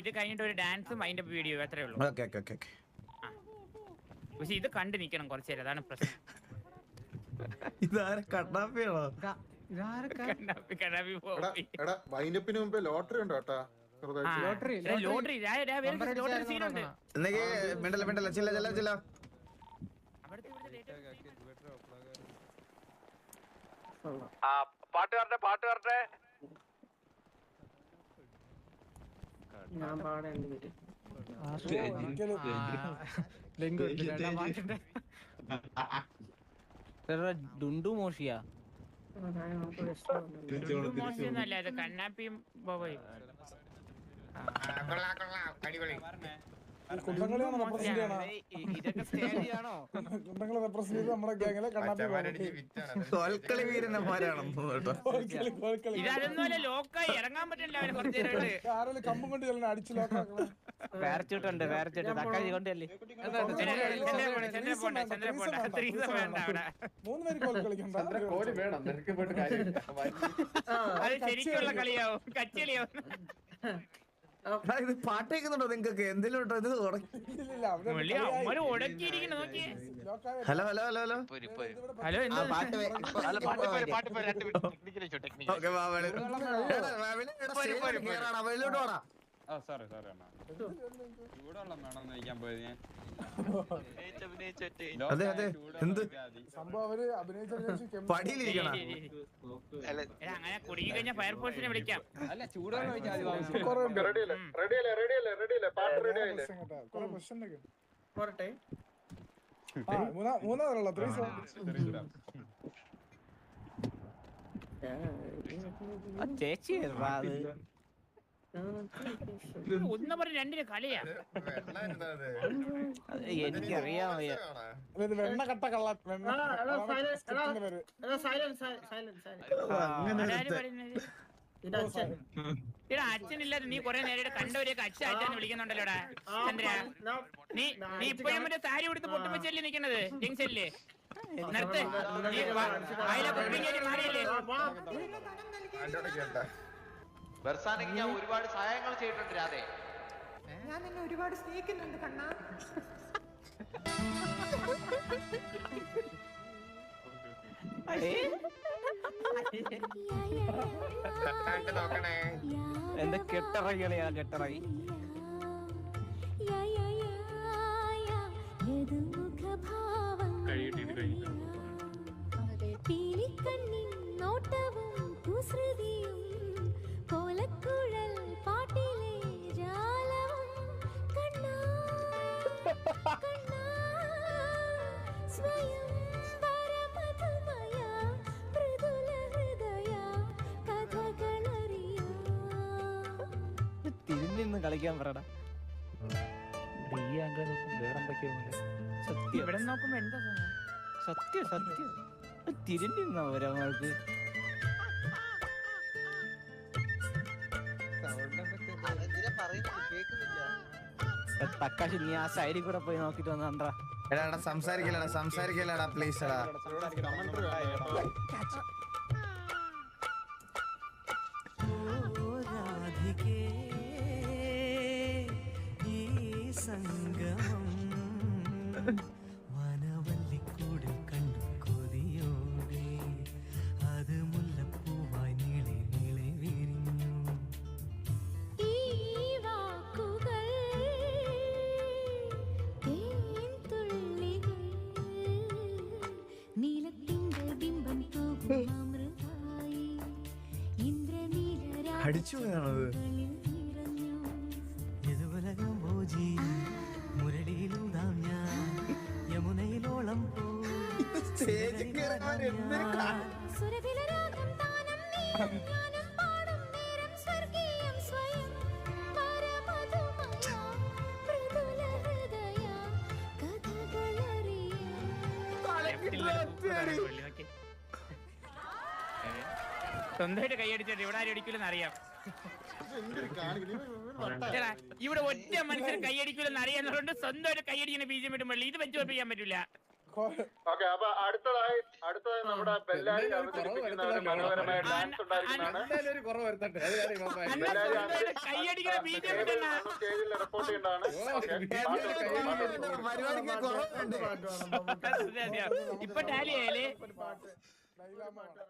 ഇത് കഴിഞ്ഞിട്ട് ഒരു ഡാൻസും അതിന്റെ വീഡിയോ അത്രേ ഉള്ളൂ. പക്ഷെ ഇത് കണ്ടു നിക്കണം കുറച്ചു നേരം, അതാണ് പ്രശ്നം. ഇതാരെ കണ്ണാപ്പിയാണോ? വൈൻഡപ്പിന് മുമ്പേ ലോട്ടറി ഉണ്ടോ കേട്ടാ? ലോട്ടറി സീനുണ്ട്. മിണ്ടല്ല ചില്ല. പാട്ട് വരട്ടെ. ഞാൻ പാടേണ്ടി വരും. ഡുണ്ടു മോഷിയാ മോശമൊന്നുമല്ല, അത് കണ്ണാപ്പിയും ബോബയും. ഇതൊന്നുമല്ല, ലോക്കായി ഇറങ്ങാൻ പറ്റില്ല അവന് കുറച്ചു നേരം. കമ്പും കൊണ്ട് അടിച്ചു ലോക്കാക്കണം. വേർച്ചിട്ടുണ്ട് തക്കാളി കൊണ്ടല്ലേ. അത് ശരിക്കുള്ള കളിയാവും, കച്ചളിയാവും. ഇത് പാട്ട് കേൾക്കുന്നുണ്ടോ നിങ്ങൾക്ക്? എന്തെങ്കിലും ഇത് ഉടക്കിയിരിക്കുന്നു നോക്കിയേ. ഹലോ ചൂടുവെള്ളം വേണം നയിക്കാൻ പോയത് ഞാൻ. അങ്ങനെ കുടുങ്ങി കഴിഞ്ഞാൽ ഫയർഫോഴ്സിനെ വിളിക്കാം. അല്ല ചൂടുവെള്ളം ഒഴിച്ചാൽ ചേച്ചി ഒന്ന് പറഞ്ഞ രണ്ടിന് കളിയാ. എനിക്കറിയാൻ വയ്യ. വെണ്ണ കട്ട കള്ള അച്ഛനില്ലാതെ നീ കൊറേ നേരം കണ്ടവരെയൊക്കെ അച്ഛനെ വിളിക്കുന്നുണ്ടല്ലോടാ ചന്ദ്ര. നീ ഇപ്പോഴും മറ്റേ സാരി കൊടുത്ത് പൊട്ടും വെച്ചല്ലേ നിക്കണത് ജംഗ്ഷനില്? നിർത്ത്. മാറിയല്ലേ? ബർസാനക്ക് ഞാൻ ഒരുപാട് സഹായങ്ങൾ ചെയ്തിട്ടുണ്ട് രാധേ. ഞാൻ നിന്നെ ഒരുപാട് സ്നേഹിക്കുന്നുണ്ട് കണ്ണാ. എന്താ കെട്ടറങ്ങിയാ കെട്ടറങ്ങി. തിരിഞ്ഞിന്ന് കളിക്കാൻ പറയടാ. സത്യം ഇവിടെ നോക്കുമ്പോ എന്താ സത്യം തിരിഞ്ഞിരുന്ന ഒരാൾക്ക്. തക്കാശി നീ ആ സൈഡിൽ കൂടെ പോയി നോക്കിട്ട് വന്നാ. സംസാരിക്കലടാ പ്ലീസ് എടാ. വനവല്ലിക്കൂടിൽ കണ്ടു കൊതിയോടെ അത് മുല്ലപ്പൂവായി നീളെ നീളെ വിരിഞ്ഞു. അടിച്ചു പോയാണത്. യദുവലകം ഭോജി മുരളിയിലൂതാം ഞാൻ യമുനയിലോളം സ്വന്തമായിട്ട് കൈയടിച്ചിട്ട് ഇവിടെ ആരും അടിക്കില്ലെന്ന് അറിയാം. ഇവിടെ ഒറ്റ മനുഷ്യർ കൈയടിക്കില്ലെന്ന് അറിയാവുന്നതുകൊണ്ട് സ്വന്തമായിട്ട് കൈയടിക്കുന്ന ബീജം ഇടുമ്പോൾ ഇത് വെച്ച് ഓർപ്പിക്കാൻ പറ്റില്ല. ഓക്കെ അപ്പൊ അടുത്തതായി നമ്മുടെ ബെല്ലാരി അവതരിപ്പിക്കുന്ന ഒരു മനോഹരമായ ഡാൻസ് ഉണ്ടായിരിക്കുന്നതാണ്. ഒരു കുറവ് വരുത്തട്ടെ അത് കാര്യം ഇവൻ പറയും. കൈയടിക്കുന്ന ബീജം സ്റ്റേജിൽ റിപ്പോർട്ട് ചെയ്യേണ്ടതാണ്. പരിപാടിക്ക് കുറവുണ്ട്. ഇപ്പൊ ടാലി ആയാലേ ലൈലാമ്മ വേണം.